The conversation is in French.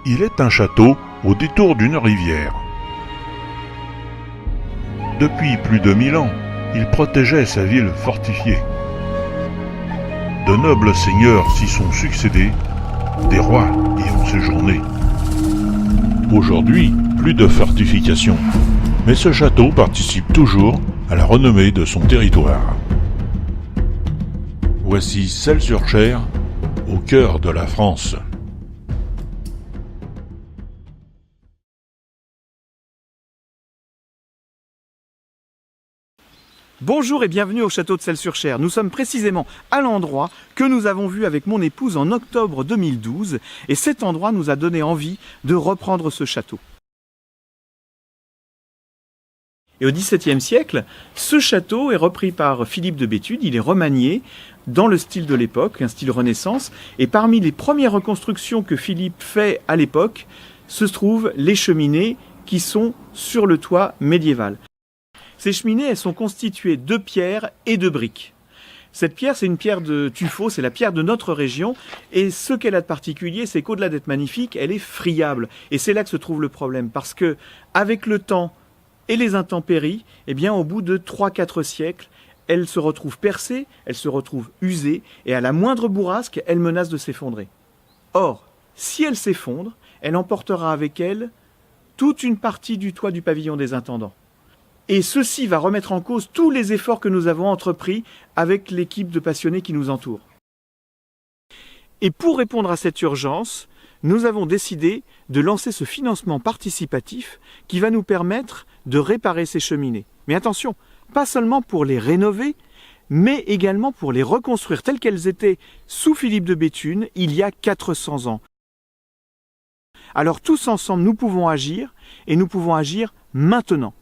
Il est un château au détour d'une rivière. Depuis plus de 1000 ans, il protégeait sa ville fortifiée. De nobles seigneurs s'y sont succédés, des rois y ont séjourné. Aujourd'hui, plus de fortifications, mais ce château participe toujours à la renommée de son territoire. Voici Celles-sur-Cher, au cœur de la France. Bonjour et bienvenue au château de Celles-sur-Cher. Nous sommes précisément à l'endroit que nous avons vu avec mon épouse en octobre 2012 et cet endroit nous a donné envie de reprendre ce château. Et au XVIIe siècle, ce château est repris par Philippe de Béthune, il est remanié dans le style de l'époque, un style Renaissance, et parmi les premières reconstructions que Philippe fait à l'époque, se trouvent les cheminées qui sont sur le toit médiéval. Ces cheminées, elles sont constituées de pierres et de briques. Cette pierre, c'est une pierre de tuffeau, c'est la pierre de notre région. Et ce qu'elle a de particulier, c'est qu'au-delà d'être magnifique, elle est friable. Et c'est là que se trouve le problème. Parce que, avec le temps et les intempéries, eh bien, au bout de 3-4 siècles, elle se retrouve percée, elle se retrouve usée, et à la moindre bourrasque, elle menace de s'effondrer. Or, si elle s'effondre, elle emportera avec elle toute une partie du toit du pavillon des intendants. Et ceci va remettre en cause tous les efforts que nous avons entrepris avec l'équipe de passionnés qui nous entoure. Et pour répondre à cette urgence, nous avons décidé de lancer ce financement participatif qui va nous permettre de réparer ces cheminées. Mais attention, pas seulement pour les rénover, mais également pour les reconstruire telles qu'elles étaient sous Philippe de Béthune il y a 400 ans. Alors tous ensemble, nous pouvons agir, et nous pouvons agir maintenant.